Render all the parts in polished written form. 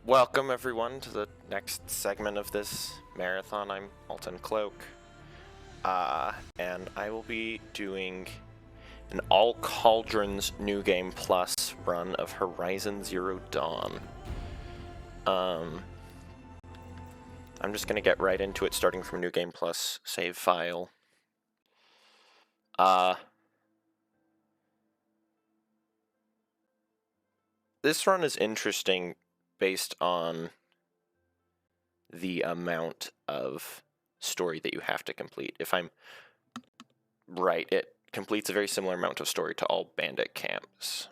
Welcome everyone to the next segment of this marathon. I'm Alton Cloak, and I will be doing an all Cauldrons New Game Plus run of Horizon Zero Dawn. I'm just gonna get right into it, starting from New Game Plus save file. This run is interesting based on the amount of story that you have to complete. If I'm right, it completes a very similar amount of story to all bandit camps.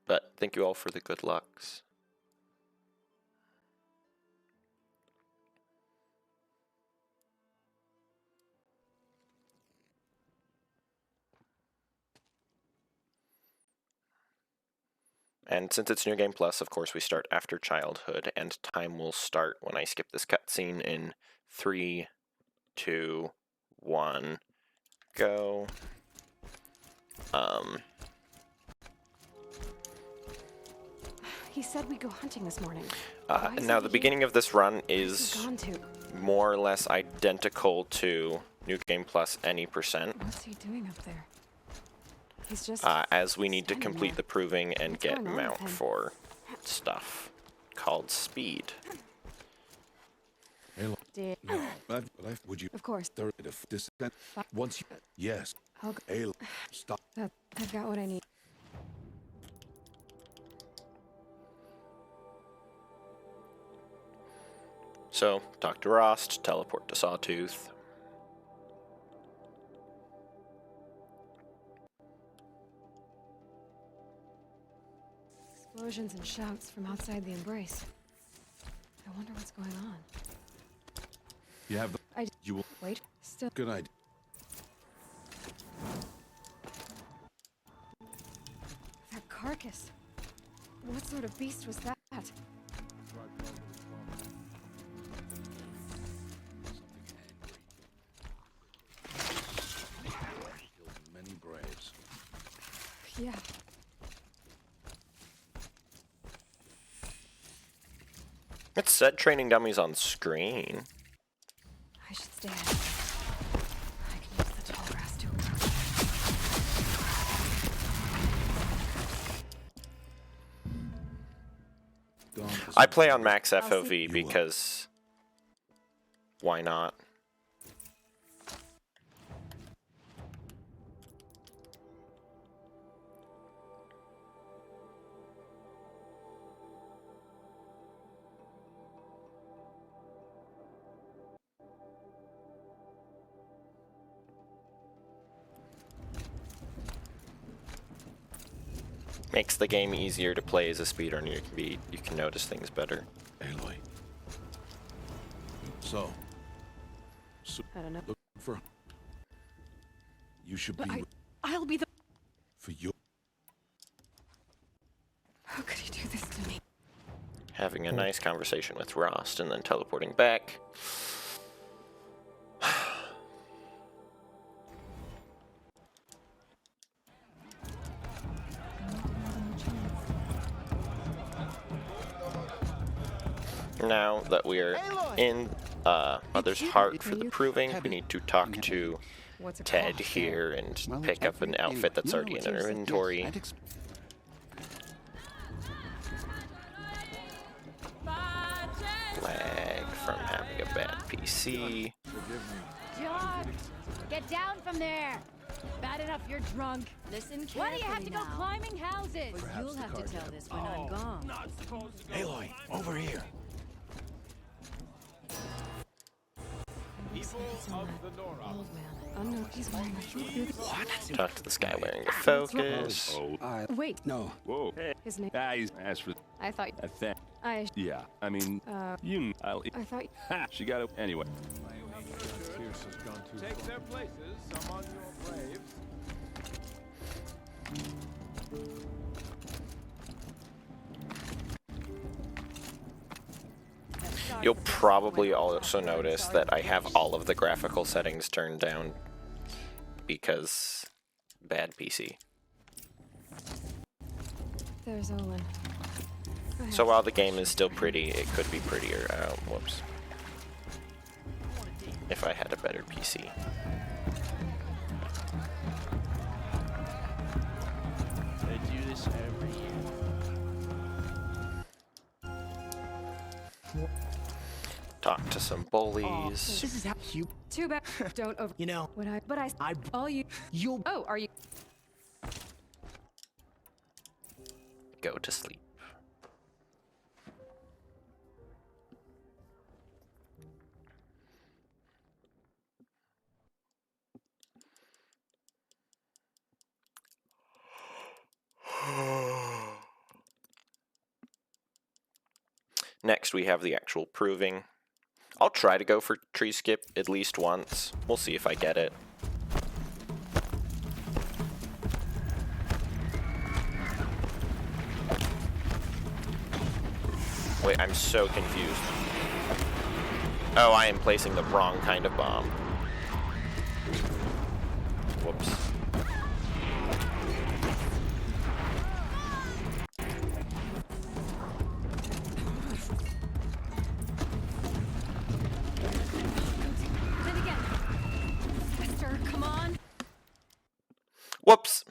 But thank you all for the good lucks. And since it's New Game Plus, of course, we start after childhood, and time will start when I skip this cutscene in 3, 2, 1, go. He said we'd go hunting this morning. Now, the beginning of this run is more or less identical to New Game Plus any %. What's he doing up there? He's just as we need to complete the proving and get mount for stuff called speed. No, would you? Of course. Once you, yes. I'll go. Stop. I've got what I need. So, talk to Rost, teleport to Sawtooth. Explosions and shouts from outside the embrace. I wonder what's going on. You have the. You will wait. Still. Good idea. That carcass. What sort of beast was that? Many braves. Yeah. It said training dummies on screen. I should stay ahead. I can use the tall grass too. I play on max FOV because why not? Makes the game easier to play as a speedrunner. You can notice things better. Aloy. So I don't know. look for. You should But be I'll be the. for your. How could he do this to me? Having a nice conversation with Rost and then teleporting back. Now that we're in Mother's Heart for the proving, we need to talk to Ted here and pick up an outfit that's already in our inventory. Lag from having a bad PC. John, get down from there. Bad enough you're drunk. Listen carefully. Why do you have to go now. climbing houses? You'll have to tell this when I'm gone. Aloy, over here. Old man. Oh no, he's wearing a short. Talk to this guy wearing a focus. Wait. No. Whoa. His name. He's asked for I thought. that. I. Yeah, I mean, you. I thought. Ha! She got it anyway. Take their places, some on your braves. You'll probably also notice that I have all of the graphical settings turned down because bad PC. There's Olin. Go ahead. So while the game is still pretty, it could be prettier. Whoops. If I had a better PC. They do this every year. Talk to some bullies. This is how you. Too bad. Don't over. You know. What I. But I. All you. You'll. Oh, are you? Go to sleep. Next, we have the actual proving. I'll try to go for tree skip at least once. We'll see if I get it. Wait, I'm so confused. Oh, I am placing the wrong kind of bomb. Whoops. Then again. Faster, come on. Whoops.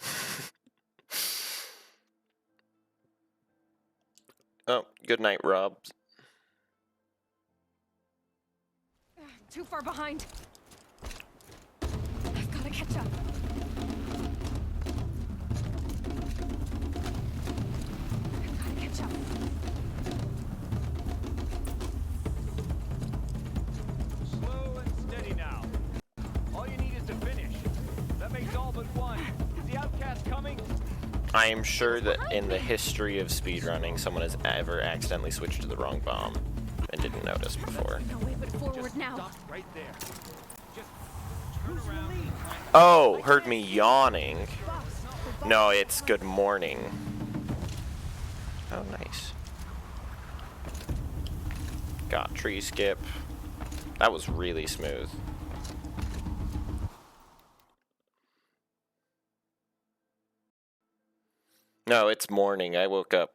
Oh, good night, Rob. Too far behind. I've got to catch up. I've got to catch up. Slow and steady now. All you need is to finish. That makes all but one. Is the outcast coming? I am sure that in the history of speedrunning, someone has ever accidentally switched to the wrong bomb and didn't notice before. No way but forward now. Stop right there. Just turn around. Oh, heard me yawning. No, it's good morning. Oh, nice. Got tree skip. That was really smooth. No, it's morning. I woke up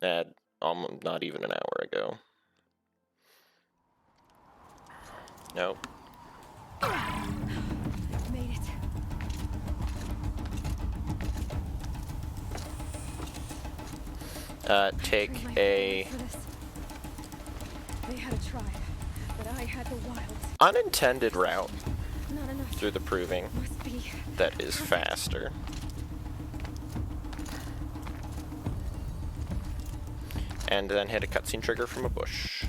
at not even an hour ago. Nope. Made it. Take Turned my a hand for this. They had a tribe, but I had the wilds. unintended route Not enough. through the proving Must be. that is faster. And then hit a cutscene trigger from a bush.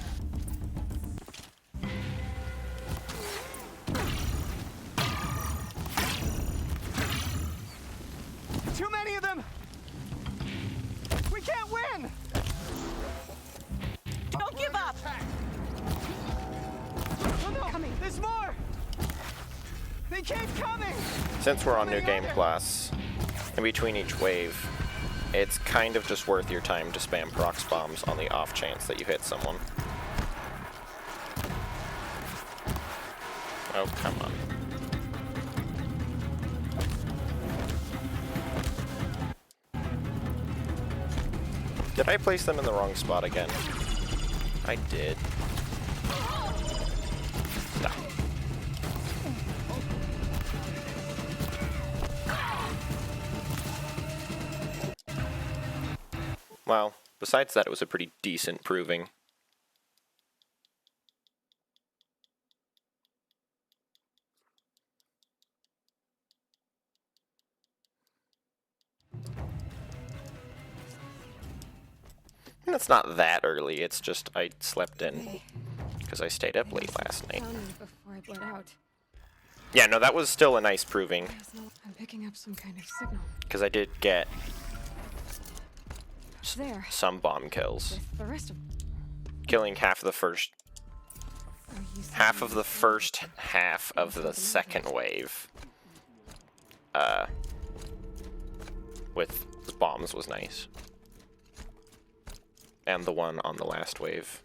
Too many of them! We can't win! Don't give up. Oh no! Coming. There's more! They keep coming! Since we're on New Game Plus, in between each wave, it's kind of just worth your time to spam prox bombs on the off chance that you hit someone. Oh, come on. Did I place them in the wrong spot again? I did. No. Well, besides that, it was a pretty decent proving. And it's not that early, it's just I slept in because I stayed up late last night. Found me before I bled out. Yeah, no, that was still a nice proving There's no. I'm picking up some kind of signal. because I did get There. some bomb kills, With the rest of. killing half of the first Are you half of the first half of the second wave. With the bombs was nice. And the one on the last wave.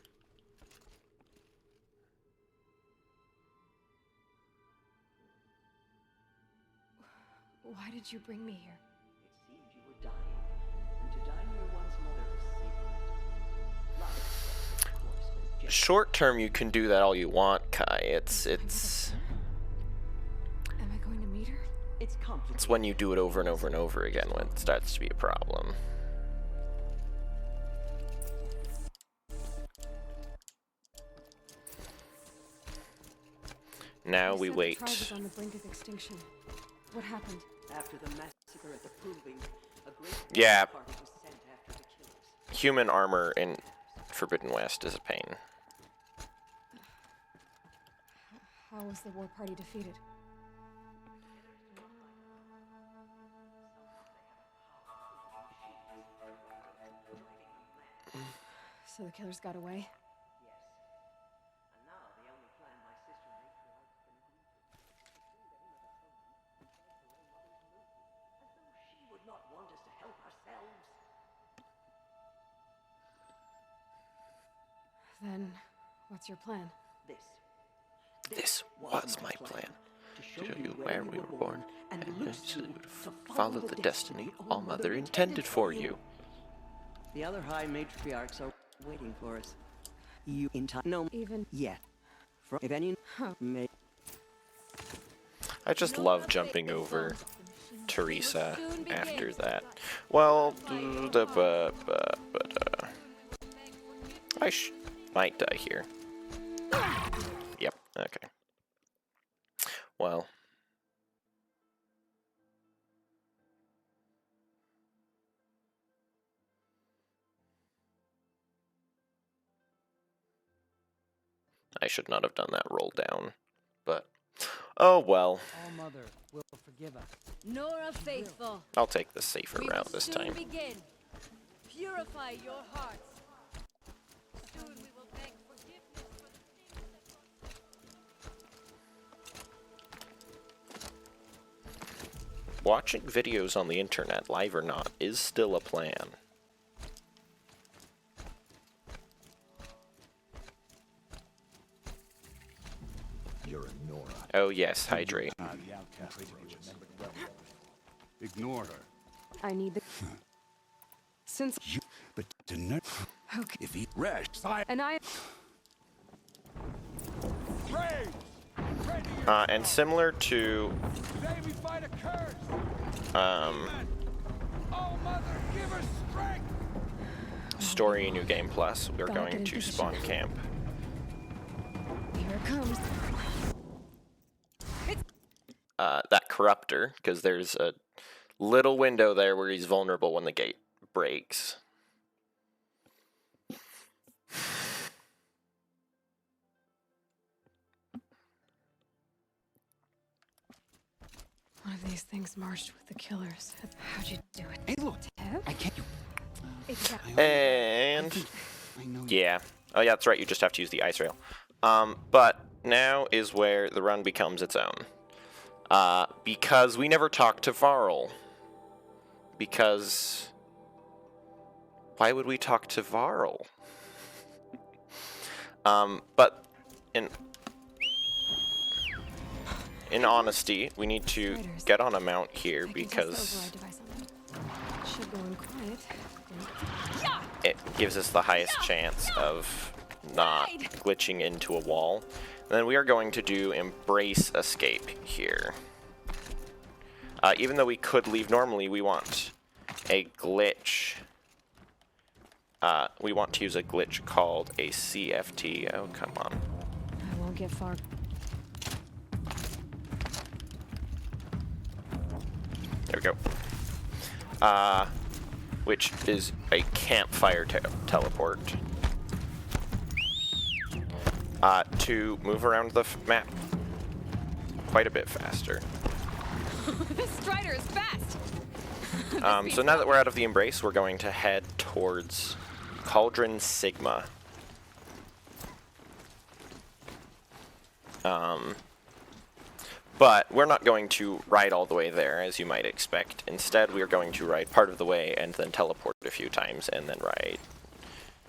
Why Why did you bring me here? It seemed you were dying, and to die near one's mother was sacred. Life, of course, but just Short term, you can do that all you want, Kai. It's Am I going to meet her? it's complicated. it's when you do it over and over and over again when it starts to be a problem. Now You we said the wait. tribe was on the brink of extinction. What happened? After the massacre at the proving, a great Yeah. party was sent after the killers. Human armor in Forbidden West is a pain. How was the war party defeated? So the killers got away? Yes. And now the only plan my sister matriarch can agree to is to free the Emma Mother's movement, as though she would not want us to help ourselves. Then, what's your plan? This was my plan. To show you where we were born, and eventually would follow the destiny All-Mother intended for you. The other high matriarchs are waiting for us. You in time? No, Even... yet. If any may. I just love jumping over Teresa after that. Well, I might die here. Yep, okay. Well. I should not have done that roll down, but oh well. All-Mother will forgive us. Nora faithful. I'll take the safer We route will this soon time. begin. Purify your hearts. Soon we will beg forgiveness for the things that Watching videos on the internet, live or not, is still a plan. You're a Nora. Oh yes, hydrate. The outcast. Ignore her. I need the... Since... You, but to know Okay. if he rests, And I... Braves! Ready And similar to Today we fight a curse. um, Oh, Mother, give her strength. Story New Game Plus, we're Gotta going get in to position. spawn camp. Here it comes. That corruptor, because there's a little window there where he's vulnerable when the gate breaks. One of these things marched with the killers. How'd you do it? hey, look, Ted? I can't. Exactly. And I know. yeah, oh yeah, that's right. You just have to use the ice rail. But now is where the run becomes its own. Because we never talked to Varl. Because why would we talk to Varl? But in honesty, we need to get on a mount here I can test the because override device on them. Should go in quiet. it gives us the highest chance of not glitching into a wall. And then we are going to do Embrace Escape here. Even though we could leave normally, we want a glitch. We want to use a glitch called a CFT. Oh, come on. I won't get far. There we go. Which is a campfire teleport. To move around the map quite a bit faster. This Strider is fast! So now that we're out of the Embrace, we're going to head towards Cauldron Sigma. But we're not going to ride all the way there, as you might expect. Instead, we are going to ride part of the way and then teleport a few times and then ride...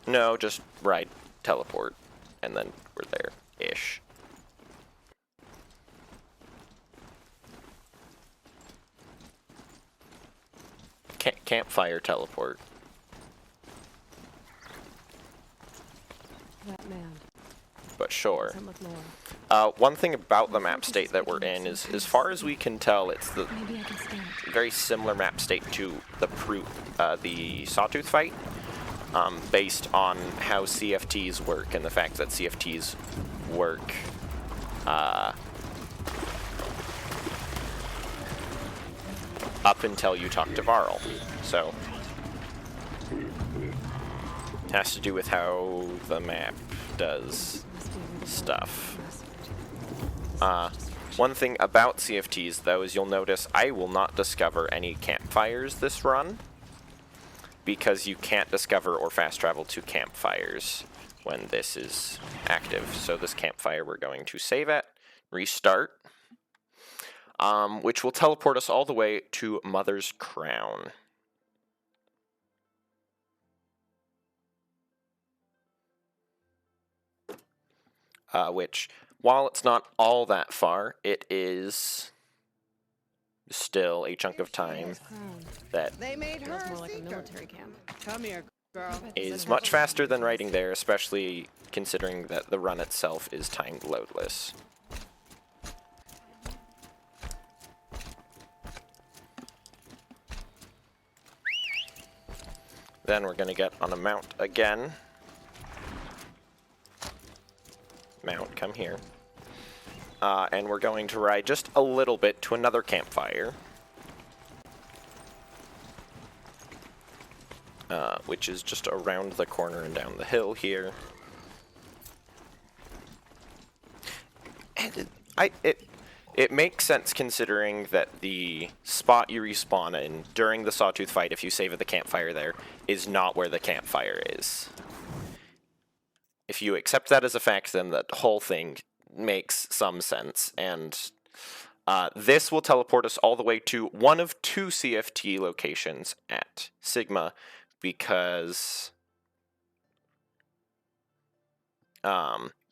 No, just ride, teleport, and then we're there-ish. campfire teleport. That man. But sure. Doesn't look loyal. One thing about the map state that we're in is, as far as we can tell, it's the Maybe I can stand it. very similar map state to the Sawtooth fight, based on how CFTs work and the fact that CFTs work up until you talk to Varl. So it has to do with how the map does stuff. One thing about CFTs, though, is you'll notice I will not discover any campfires this run, because you can't discover or fast travel to campfires when this is active. So this campfire we're going to save at, restart, which will teleport us all the way to Mother's Crown. Which, while it's not all that far, it is still a chunk of time that They made her more like a military camp. Come here, girl. is much faster than riding there, especially considering that the run itself is timed loadless. Then we're going to get on a mount again. Mount, come here. And we're going to ride just a little bit to another campfire. Which is just around the corner and down the hill here. And it makes sense considering that the spot you respawn in during the Sawtooth fight, if you save at the campfire there, is not where the campfire is. If you accept that as a fact, then the whole thing makes some sense, and this will teleport us all the way to one of two CFT locations at Sigma, because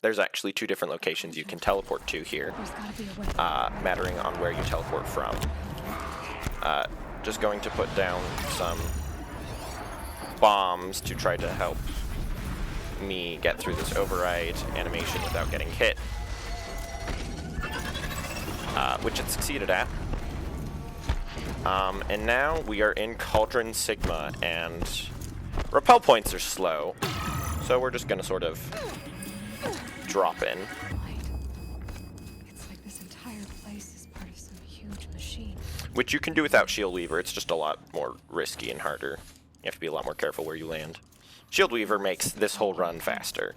there's actually two different locations you can teleport to here, mattering on where you teleport from. Just going to put down some bombs to try to help me get through this override animation without getting hit, which it succeeded at. And now we are in Cauldron Sigma, and rappel points are slow, so we're just going to sort of drop in. It's like this entire place is part of some huge machine. Which you can do without Shield Weaver. It's just a lot more risky and harder. You have to be a lot more careful where you land. Shield Weaver makes this whole run faster,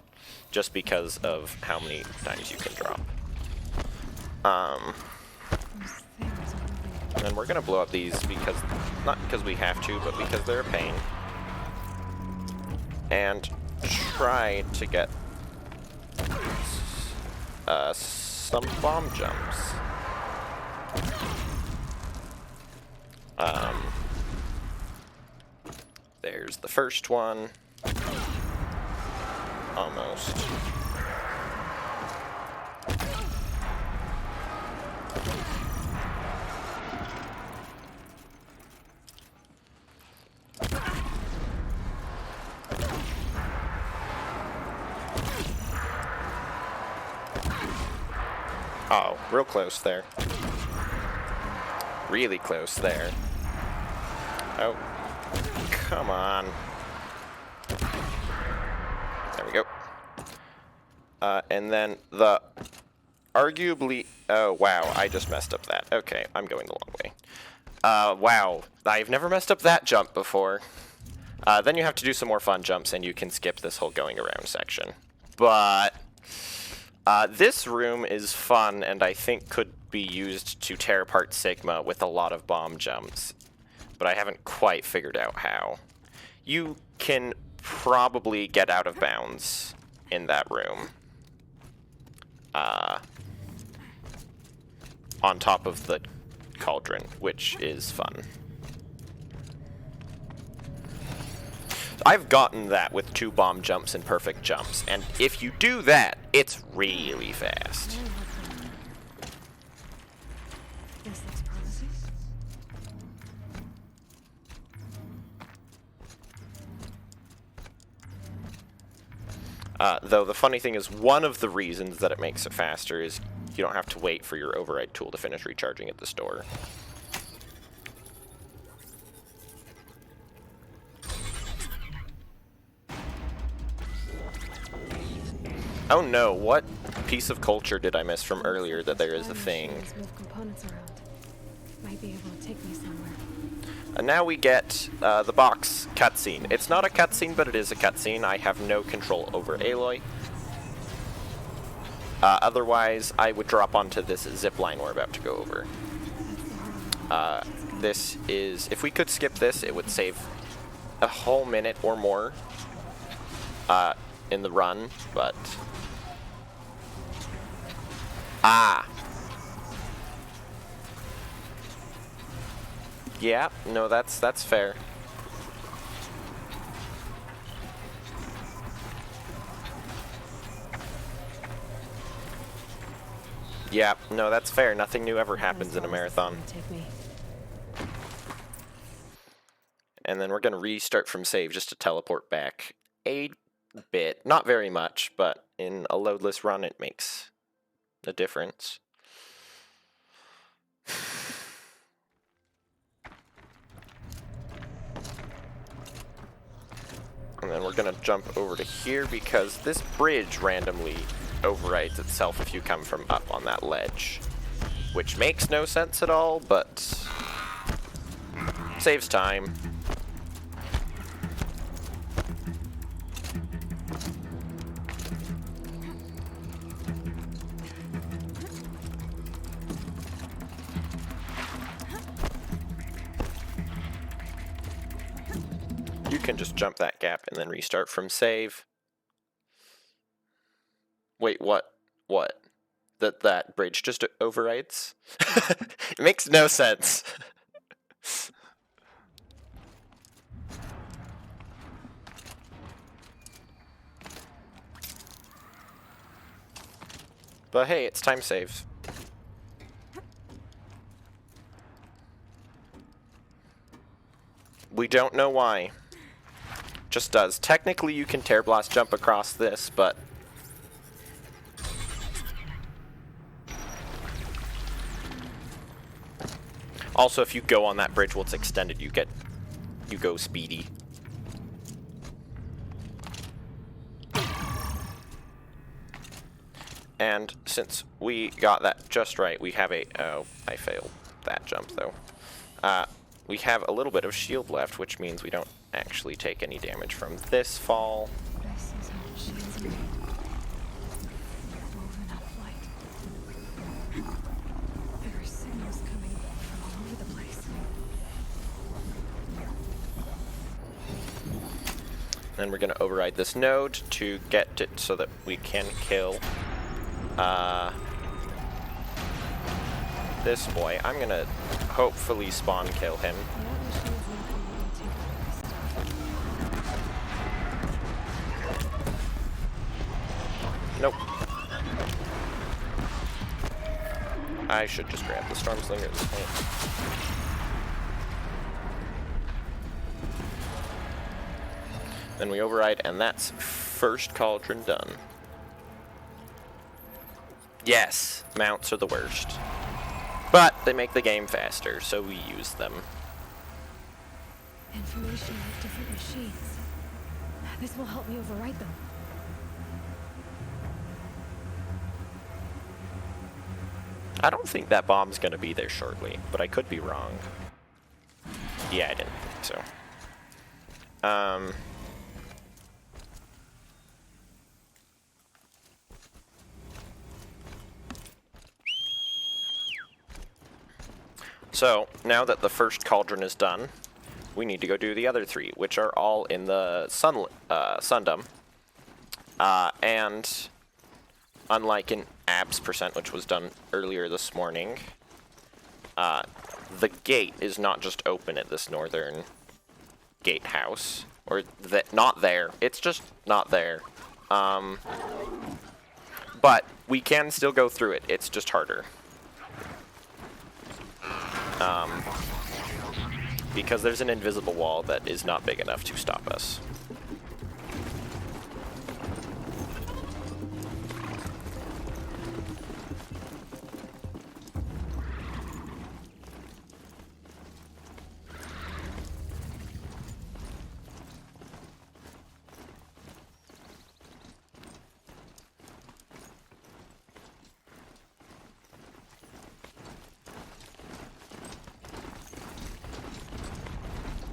just because of how many times you can drop. And we're gonna blow up these because, not because we have to, but because they're a pain. And try to get some bomb jumps. There's the first one. Almost. Oh, real close there. Really close there. Oh, come on. There we go. And then the arguably... Oh, wow, I just messed up that. Okay, I'm going the long way. Wow, I've never messed up that jump before. Then you have to do some more fun jumps, and you can skip this whole going around section. But this room is fun, and I think could be used to tear apart Sigma with a lot of bomb jumps. But I haven't quite figured out how. You can probably get out of bounds in that room. On top of the cauldron, which is fun. I've gotten that with 2 bomb jumps and perfect jumps, and if you do that, it's really fast. This looks promising. Though the funny thing is, one of the reasons that it makes it faster is you don't have to wait for your override tool to finish recharging at the store. Oh no, what piece of culture did I miss from earlier that there is a thing? Move components around. Might be able to take me somewhere. And now we get the box cutscene. It's not a cutscene, but it is a cutscene. I have no control over Aloy. Otherwise, I would drop onto this zip line we're about to go over. This is... If we could skip this, it would save a whole minute or more in the run, but... Ah! Yeah, no, that's fair. Yeah, no, that's fair. Nothing new ever happens in a marathon. And then we're going to restart from save just to teleport back a bit. Not very much, but in a loadless run it makes a difference. And then we're going to jump over to here because this bridge randomly overrides itself if you come from up on that ledge. Which makes no sense at all, but saves time. You can just jump that gap and then restart from save. Wait, what? What? That bridge just overrides? It makes no sense. But hey, it's time save. We don't know why. Just does. Technically, you can Tear Blast jump across this, but... Also, if you go on that bridge while it's extended, you go speedy. And since we got that just right, we have a... Oh, I failed that jump, though. We have a little bit of shield left, which means we don't actually take any damage from this fall. Then we're going to override this node to get it so that we can kill this boy. I'm going to hopefully spawn kill him. Nope. I should just grab the Stormslinger at this point. Then we override, and that's first Cauldron done. Yes, mounts are the worst. But they make the game faster, so we use them. Information with different machines. This will help me override them. I don't think that bomb's gonna be there shortly, but I could be wrong. Yeah, I didn't think so. So, now that the first Cauldron is done, we need to go do the other three, which are all in the Sundom. And unlike in Abs percent, which was done earlier this morning, the gate is not just open at this northern gatehouse, or not there. It's just not there. But we can still go through it. It's just harder. Because there's an invisible wall that is not big enough to stop us.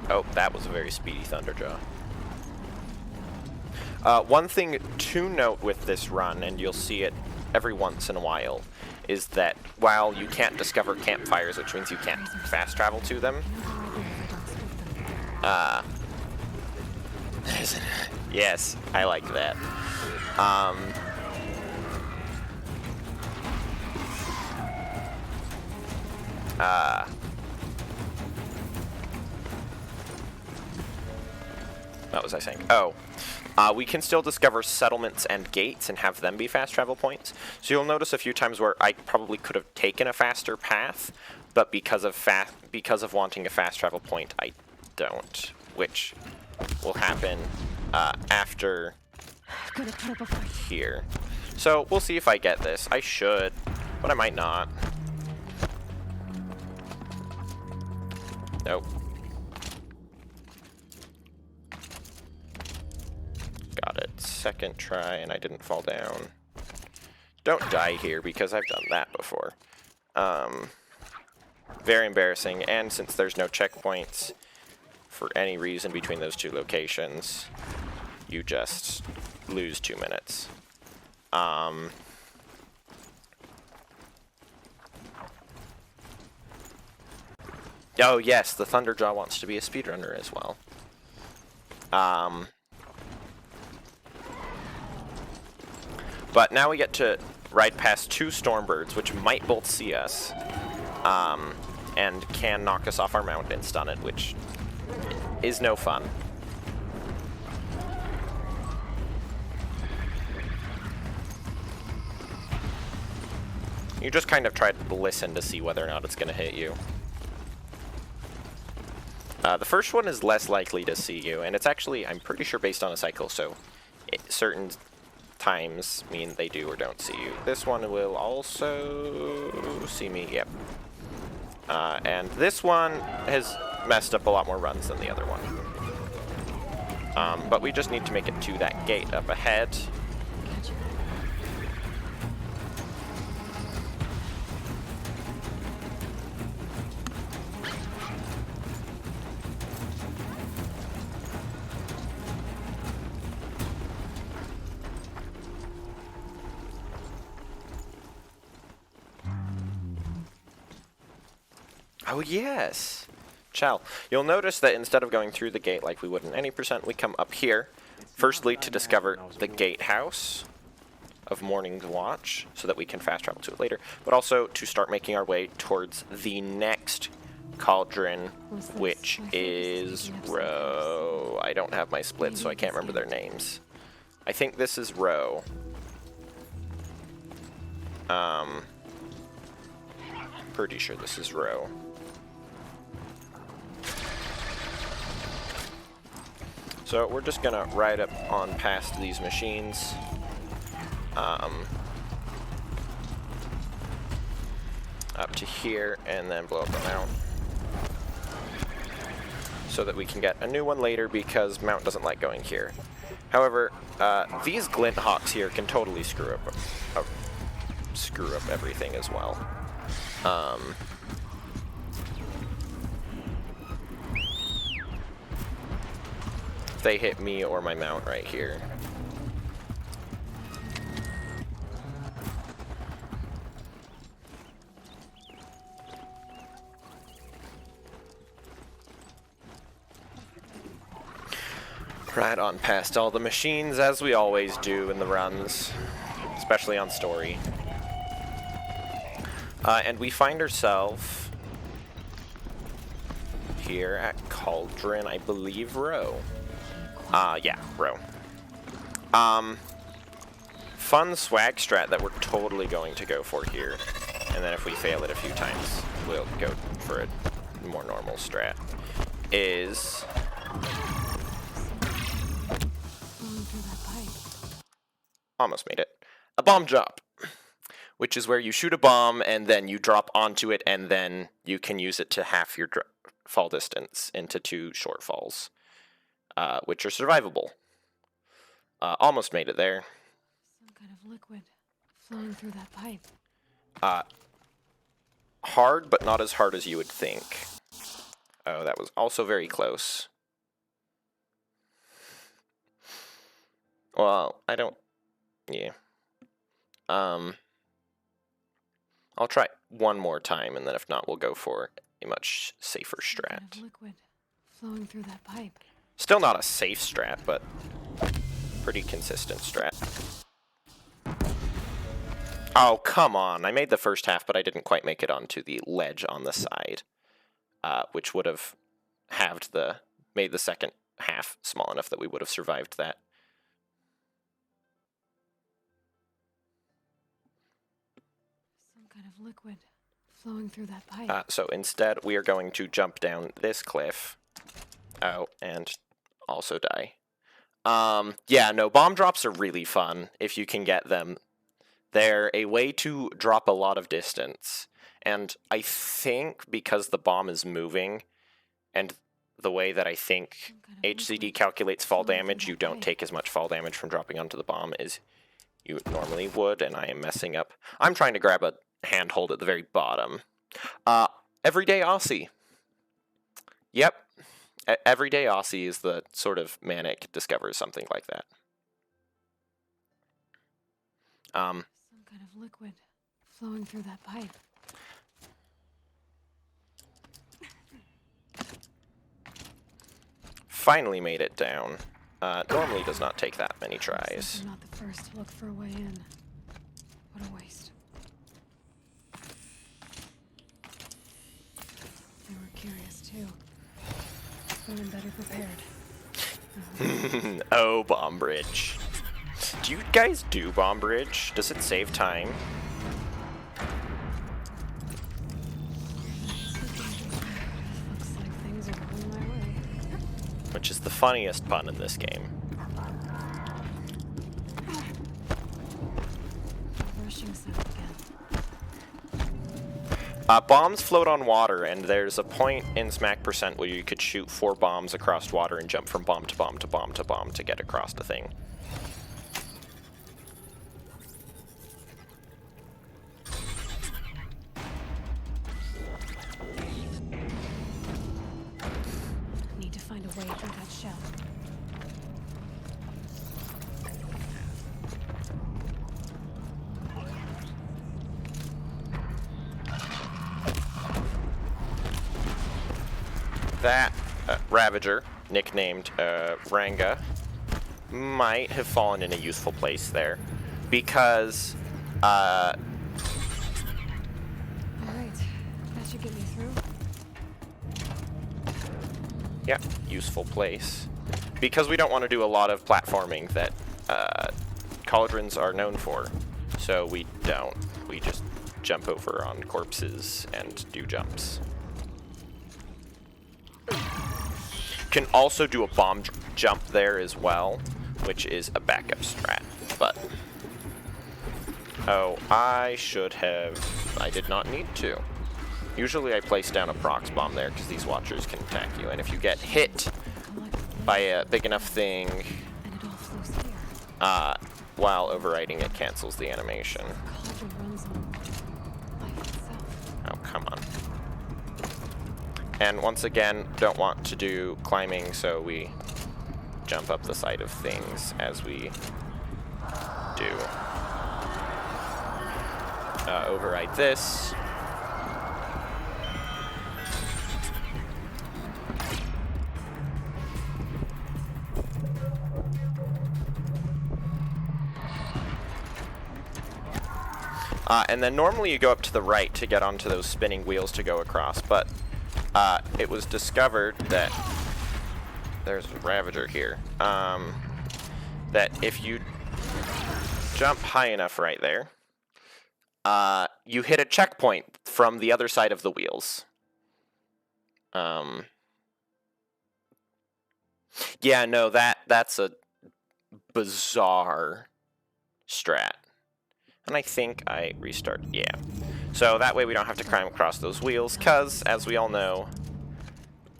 Oh, that was a very speedy Thunderjaw. One thing to note with this run, and you'll see it every once in a while, is that while you can't discover campfires, which means you can't fast travel to them, yes, I like that. What was I saying? Oh. We can still discover settlements and gates and have them be fast travel points. So you'll notice a few times where I probably could have taken a faster path, but because of wanting a fast travel point, I don't, which will happen after here. So we'll see if I get this. I should, but I might not. Nope. Got it. Second try, and I didn't fall down. Don't die here, because I've done that before. Very embarrassing, and since there's no checkpoints for any reason between those two locations, you just lose 2 minutes. Oh yes, the Thunderjaw wants to be a speedrunner as well. But now we get to ride past 2 Stormbirds, which might both see us, and can knock us off our mount and stun it, which is no fun. You just kind of try to listen to see whether or not it's going to hit you. The first one is less likely to see you, and it's actually, I'm pretty sure, based on a cycle, so certain times mean they do or don't see you. This one will also see me, yep. And this one has messed up a lot more runs than the other one. But we just need to make it to that gate up ahead. Oh yes! Chow. You'll notice that instead of going through the gate like we would in any percent, we come up here. Firstly, to discover the gatehouse of Morning's Watch, so that we can fast travel to it later, but also to start making our way towards the next cauldron, which is Row. I don't have my split, so I can't remember their names. I think this is Row. Pretty sure this is Row. So we're just gonna ride up on past these machines. Up to here, and then blow up the mount. So that we can get a new one later, because mount doesn't like going here. However, these glint hawks here can totally screw up everything as well. They hit me or my mount right here. Right on past all the machines, as we always do in the runs, especially on story. And we find ourselves here at Cauldron, I believe, Row. Yeah, Row. Fun swag strat that we're totally going to go for here. And then if we fail it a few times, we'll go for a more normal strat. Is... Almost made it. A bomb drop, which is where you shoot a bomb and then you drop onto it, and then you can use it to half your fall distance into 2 short falls, which are survivable. Almost made it there. Some kind of liquid flowing through that pipe. Hard, but not as hard as you would think. Oh, that was also very close. Well, I don't... Yeah. I'll try one more time, and then if not, we'll go for a much safer Some kind strat. of liquid flowing through that pipe. Still not a safe strat, but pretty consistent strat. Oh, come on. I made the first half, but I didn't quite make it onto the ledge on the side, which would have made the second half small enough that we would have survived that. Some kind of liquid flowing through that pipe. So instead, we are going to jump down this cliff. Oh, and also die. Yeah, no, bomb drops are really fun if you can get them. They're a way to drop a lot of distance. And I think because the bomb is moving, and the way that I think HCD calculates fall damage, you don't take as much fall damage from dropping onto the bomb as you normally would, and I am messing up. I'm trying to grab a handhold at the very bottom. Everyday Aussie. Yep. Everyday Aussie is the sort of manic discovers something like that. Some kind of liquid flowing through that pipe. Finally made it down. Normally does not take that many Looks like tries. I'm not the first to look for a way in. What a waste. They were curious too. But I'm better prepared. Oh, bomb bridge. Do you guys do bomb bridge? Does it save time? Looks like things are going my way. Which is the funniest pun in this game. Rushing sound again. Bombs float on water, and there's a point in Smack Percent where you could shoot 4 bombs across water and jump from bomb to bomb to bomb to bomb to get across the thing. Need to find a way through that shell. That Ravager, nicknamed Ranga, might have fallen in a useful place there, because Alright, that should get me through. yeah, useful place. Because we don't want to do a lot of platforming that Cauldrons are known for, so we don't. We just jump over on corpses and do jumps. Can also do a bomb jump there as well, which is a backup strat, but... Oh, I did not need to. Usually I place down a prox bomb there because these watchers can attack you, and if you get hit by a big enough thing, And it all flows here. while overriding it cancels the animation. Cauldron runs on life itself. Oh, come on. And once again, don't want to do climbing, so we jump up the side of things as we do. Override this. And then normally you go up to the right to get onto those spinning wheels to go across, but it was discovered that there's a Ravager here, that if you jump high enough right there, you hit a checkpoint from the other side of the wheels. Yeah, no, that's a bizarre strat. And I think I restart, yeah. So that way we don't have to climb across those wheels, because, as we all know,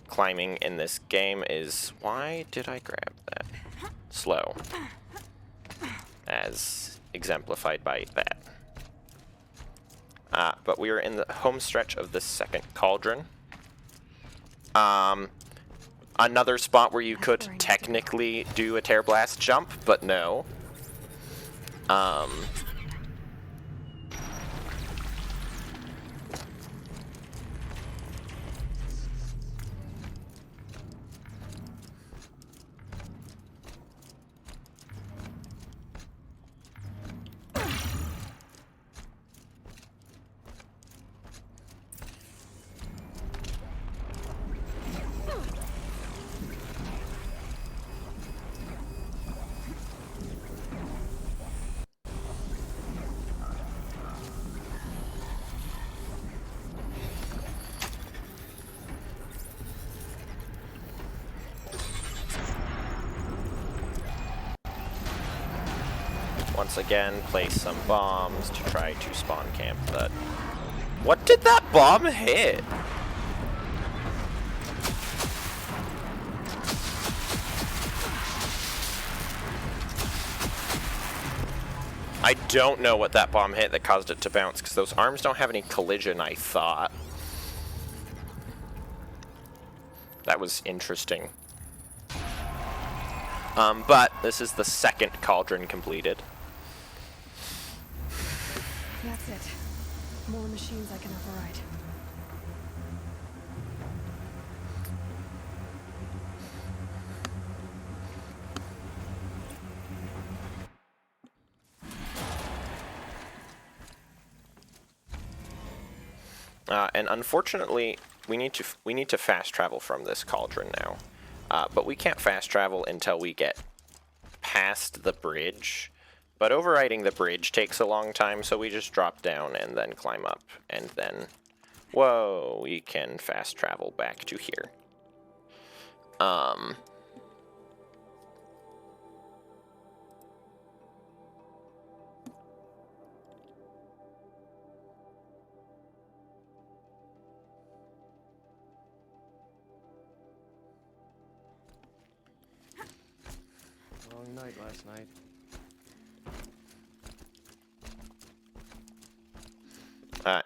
climbing in this game is... Why did I grab that? Slow. As exemplified by that. But we are in the home stretch of the second Cauldron. Another spot where you could That's where I need to go. technically do a Tear Blast jump, but no. Once again, place some bombs to try to spawn camp that. What did that bomb hit? I don't know what that bomb hit that caused it to bounce, because those arms don't have any collision, I thought. That was interesting. But this is the second cauldron completed. That's it. More machines I can override. And unfortunately, we need to fast travel from this cauldron now. But we can't fast travel until we get past the bridge. But overriding the bridge takes a long time, so we just drop down and then climb up. And then, whoa, we can fast travel back to here. Long night last night.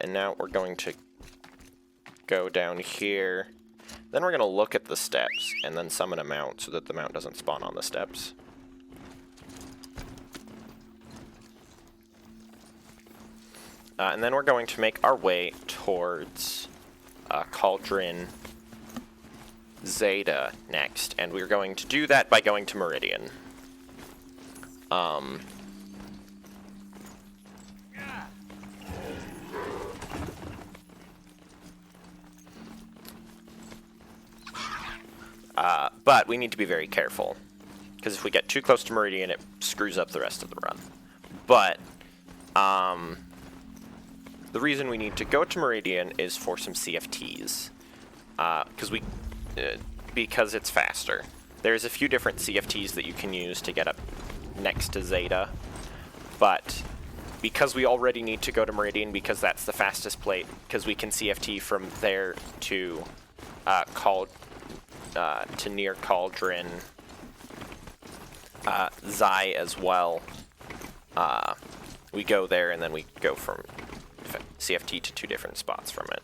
And now we're going to go down here. Then we're going to look at the steps and then summon a mount so that the mount doesn't spawn on the steps. And then we're going to make our way towards Cauldron Zeta next. And we're going to do that by going to Meridian. But we need to be very careful, because if we get too close to Meridian, it screws up the rest of the run. But the reason we need to go to Meridian is for some CFTs, because it's faster. There's a few different CFTs that you can use to get up next to Zeta, but because we already need to go to Meridian, because that's the fastest plate, because we can CFT from there to near Cauldron Zai as well. We go there and then we go from CFT to two different spots from it.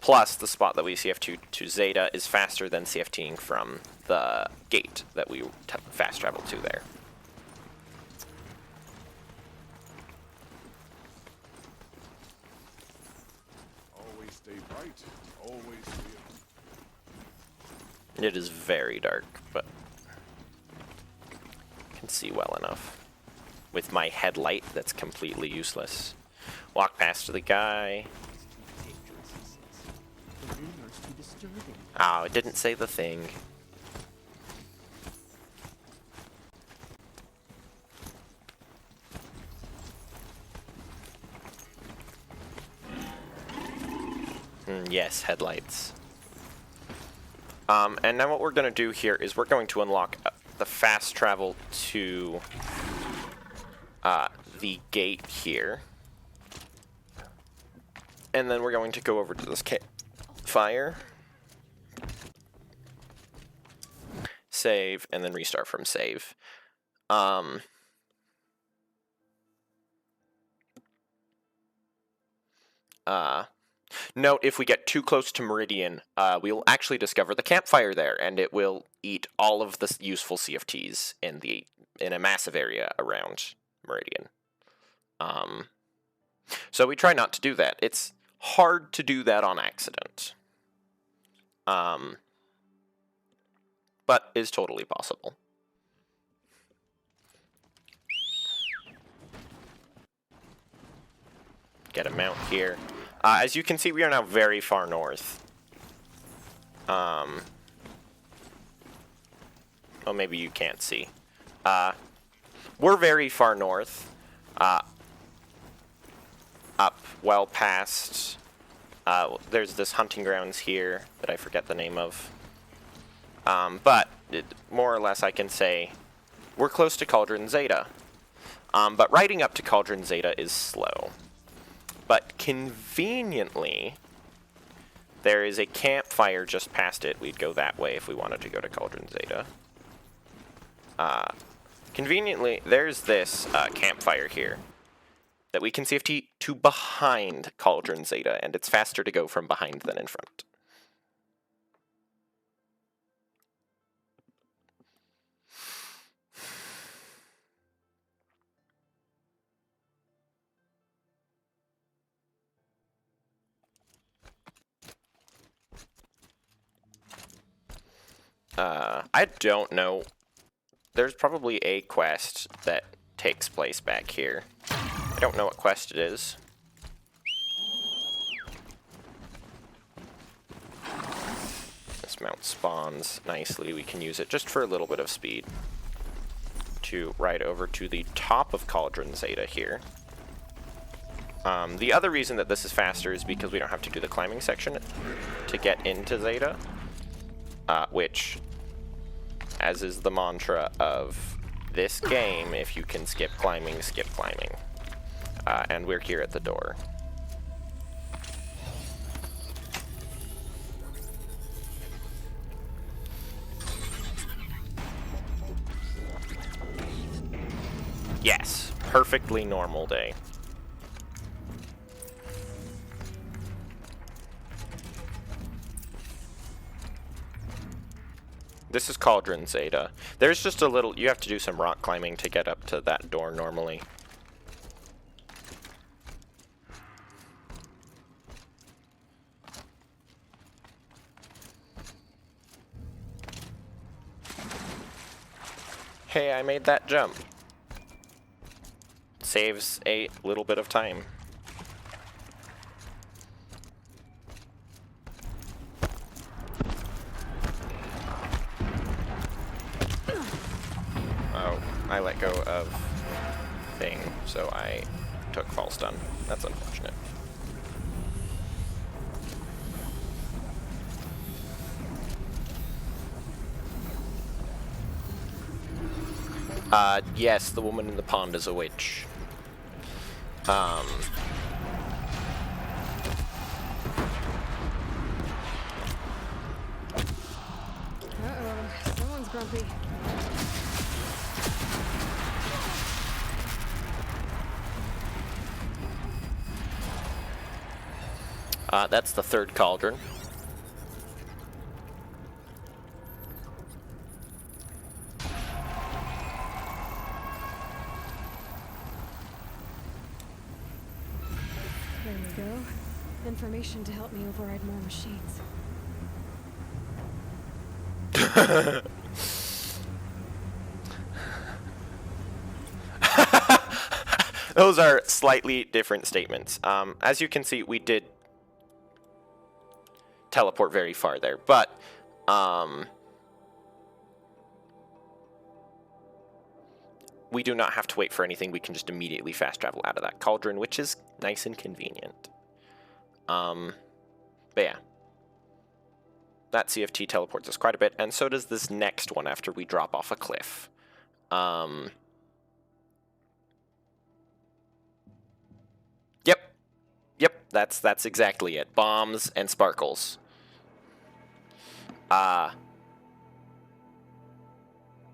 Plus, the spot that we CFT to Zeta is faster than CFTing from the gate that we fast travel to there. Always stay bright. Always stay. It is very dark, but I can see well enough. With my headlight, that's completely useless. Walk past the guy. The rumor's too disturbing. Oh, it didn't say the thing. Yes, headlights. And now what we're going to do here is we're going to unlock the fast travel to the gate here. And then we're going to go over to this fire. Save, and then restart from save. Note, if we get too close to Meridian, we'll actually discover the campfire there, and it will eat all of the useful CFTs in a massive area around Meridian. So we try not to do that. It's hard to do that on accident. But is totally possible. Get a mount here. As you can see, we are now very far north. Well, maybe you can't see. We're very far north. Up well past... there's this hunting grounds here that I forget the name of. But more or less I can say we're close to Cauldron Zeta. But riding up to Cauldron Zeta is slow. But conveniently, there is a campfire just past it. We'd go that way if we wanted to go to Cauldron Zeta. Conveniently, there's this campfire here that we can CFT to behind Cauldron Zeta, and it's faster to go from behind than in front. I don't know. There's probably a quest that takes place back here. I don't know what quest it is. This mount spawns nicely. We can use it just for a little bit of speed to ride over to the top of Cauldron Zeta here. The other reason that this is faster is because we don't have to do the climbing section to get into Zeta, which, as is the mantra of this game, if you can skip climbing, skip climbing. And we're here at the door. Yes, perfectly normal day. This is Cauldron Zeta. There's just a little... You have to do some rock climbing to get up to that door normally. Hey, I made that jump. Saves a little bit of time. I let go of thing, so I took false stun. That's unfortunate. Yes, the woman in the pond is a witch. Uh-oh, someone's grumpy. That's the third cauldron. There we go. Information to help me override more machines. Those are slightly different statements. As you can see, we did teleport very far there, but we do not have to wait for anything. We can just immediately fast travel out of that cauldron, which is nice and convenient. But yeah, that CFT teleports us quite a bit, and so does this next one after we drop off a cliff. Yep, that's exactly it. Bombs and sparkles.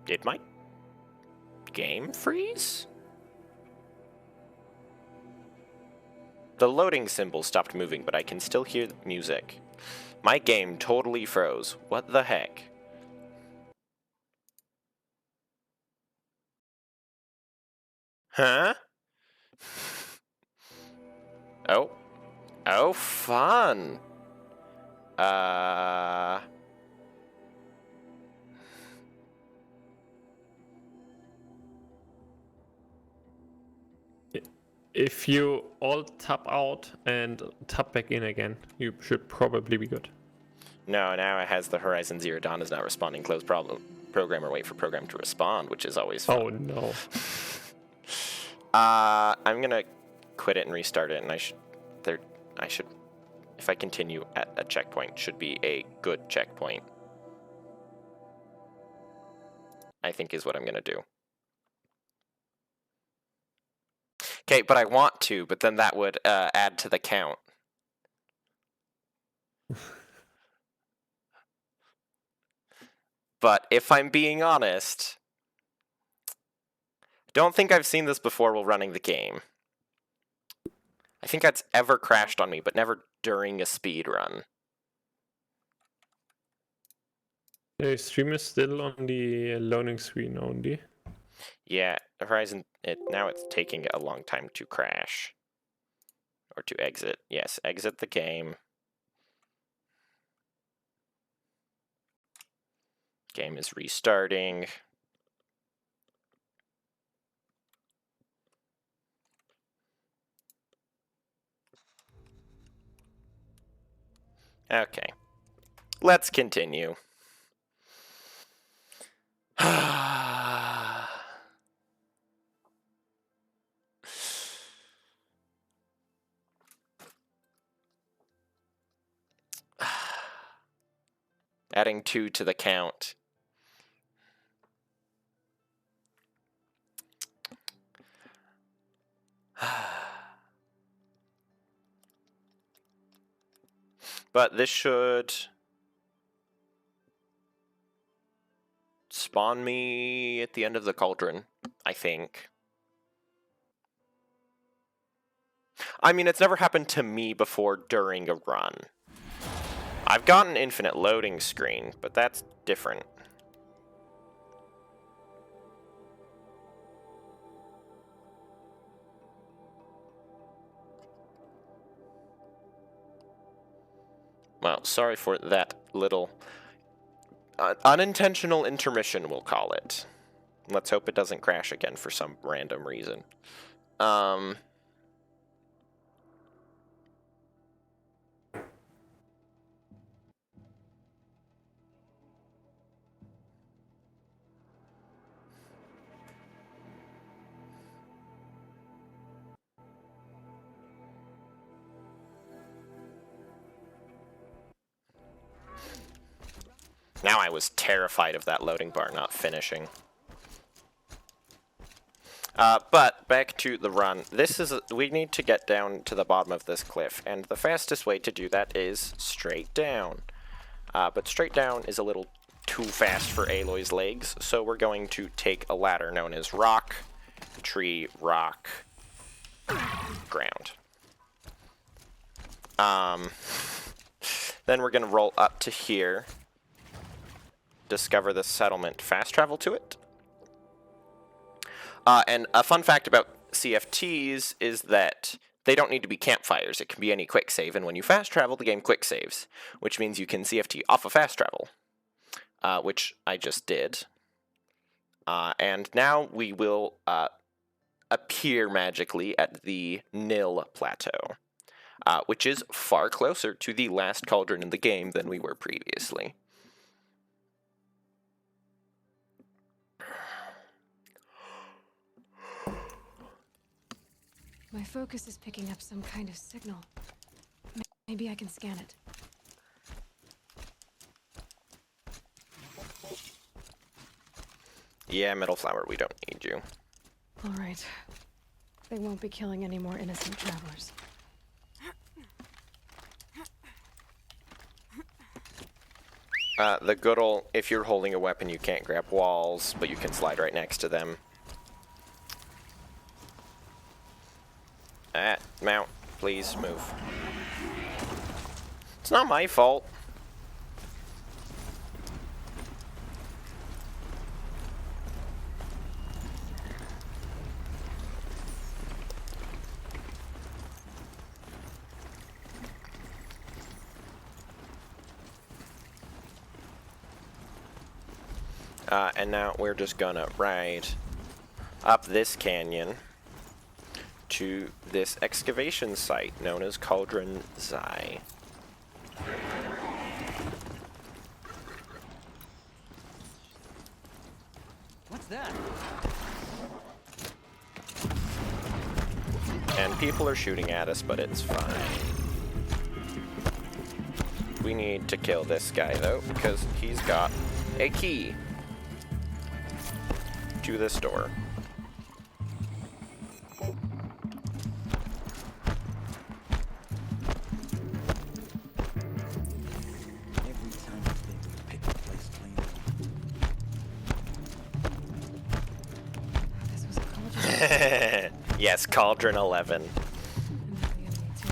Did my game freeze? The loading symbol stopped moving, but I can still hear the music. My game totally froze. What the heck? Huh? Oh. Oh, fun. If you alt tab out and tab back in again, you should probably be good. No, now it has the Horizon Zero Dawn is not responding. Close program or wait for program to respond, which is always fun. Oh no. I'm gonna quit it and restart it, and I should, if I continue at a checkpoint, should be a good checkpoint. I think is what I'm gonna do. Okay, but I want to, but then that would add to the count. But if I'm being honest, don't think I've seen this before while running the game. I think that's ever crashed on me, but never during a speed run. The stream is still on the loading screen only. Yeah, Horizon, now it's taking a long time to crash. Or to exit. Yes, exit the game. Game is restarting. Okay. Let's continue. Adding 2 to the count. But this should spawn me at the end of the cauldron, I think. I mean, it's never happened to me before during a run. I've got an infinite loading screen, but that's different. Well, sorry for that little unintentional intermission, we'll call it. Let's hope it doesn't crash again for some random reason. Now I was terrified of that loading bar not finishing. But back to the run. We need to get down to the bottom of this cliff, and the fastest way to do that is straight down. But straight down is a little too fast for Aloy's legs, so we're going to take a ladder known as rock, tree, rock, ground. Then we're going to roll up to here, discover the settlement, fast travel to it. And a fun fact about CFTs is that they don't need to be campfires. It can be any quick save, and when you fast travel, the game quick saves, which means you can CFT off of fast travel, which I just did. And now we will appear magically at the Nil Plateau, which is far closer to the last cauldron in the game than we were previously. My focus is picking up some kind of signal. Maybe I can scan it. Yeah, Metal Flower, we don't need you. All right. They won't be killing any more innocent travelers. The good old, if you're holding a weapon, you can't grab walls, but you can slide right next to them. Mount. Please move. It's not my fault. And now we're just gonna ride up this canyon to this excavation site known as Cauldrons. What's that? And people are shooting at us, but it's fine. We need to kill this guy though, because he's got a key to this door. Every time I think we picked the place clean. This was a cauldron. Yes, Cauldron 11. And now the enemy too.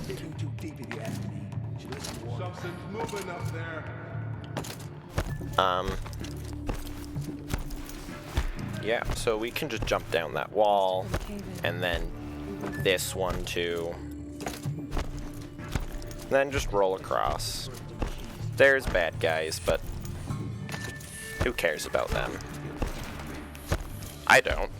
Digging too deep in the agony. Should listen to water. Something's moving up there. Yeah, so we can just jump down that wall, The cave in. and then this one too. Then just roll across. There's bad guys, but who cares about them? I don't.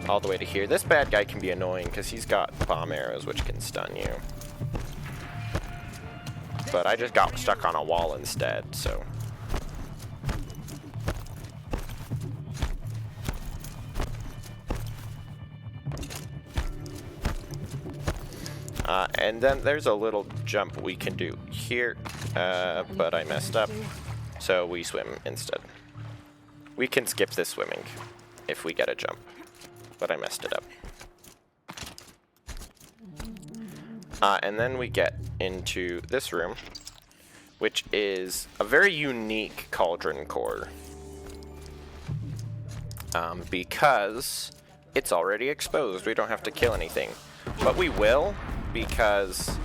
All the way to here. This bad guy can be annoying because he's got bomb arrows which can stun you. But I just got stuck on a wall instead, so. And then there's a little jump we can do here, but I messed up, so we swim instead. We can skip this swimming if we get a jump, but I messed it up. And then we get into this room, which is a very unique cauldron core, because it's already exposed. We don't have to kill anything, but we will, because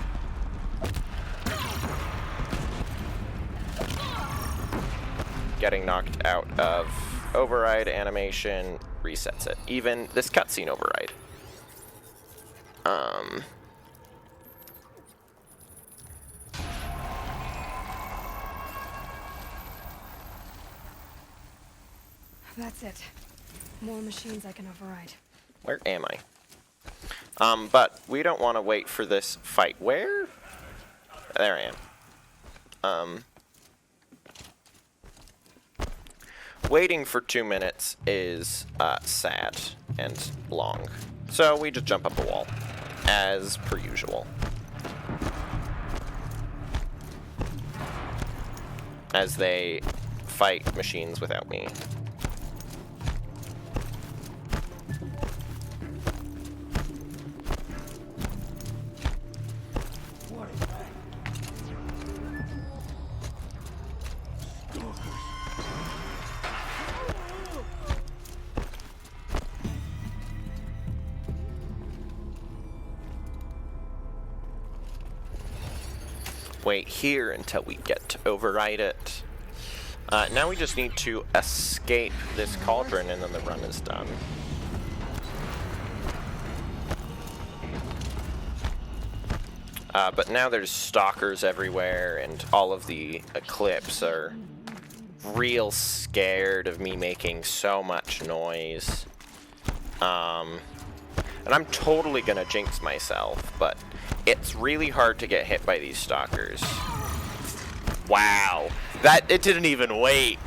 getting knocked out of override animation resets it. Even this cutscene override. That's it. More machines I can override. Where am I? But we don't want to wait for this fight. Where? There I am. Waiting for 2 minutes is sad and long. So we just jump up the wall, as per usual. As they fight machines without me. Wait here until we get to override it. Now we just need to escape this cauldron and then the run is done. But now there's stalkers everywhere and all of the Eclipse are real scared of me making so much noise. And I'm totally gonna jinx myself, but it's really hard to get hit by these stalkers. Wow. It didn't even wait.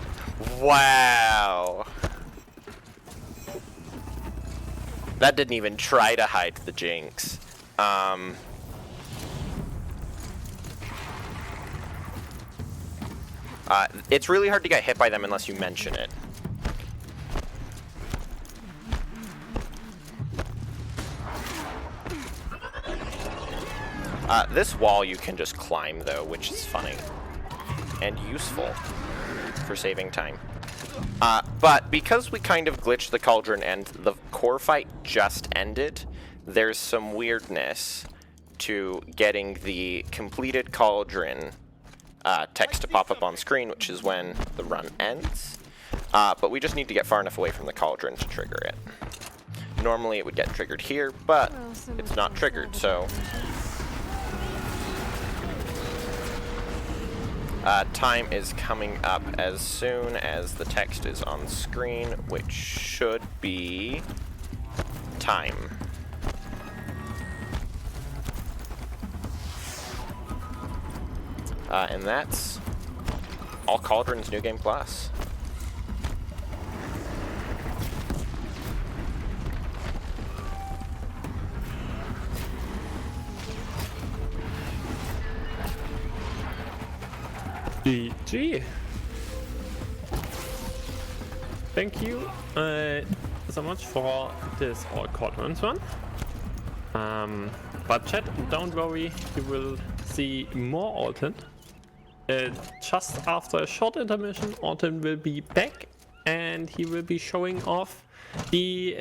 Wow. That didn't even try to hide the jinx. It's really hard to get hit by them unless you mention it. This wall you can just climb though, which is funny and useful. for saving time. But because we kind of glitched the Cauldron and the core fight just ended, there's some weirdness to getting the completed Cauldron text to pop up on screen, which is when the run ends. But we just need to get far enough away from the Cauldron to trigger it. Normally it would get triggered here, but Well, so it's much not for triggered, sabotage. so time is coming up as soon as the text is on screen, which should be time. And that's all Cauldrons New Game Plus. GG. Thank you so much for this all Cauldrons one. But chat, don't worry, you will see more Alton. Just after a short intermission, Alton will be back and he will be showing off the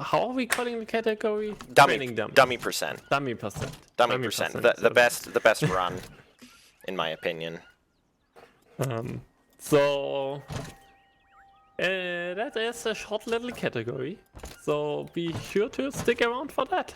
how are we calling the category? Training Dummy percent. Dummy percent. Dummy percent. The best run, in my opinion. So that is a short little category. So be sure to stick around for that.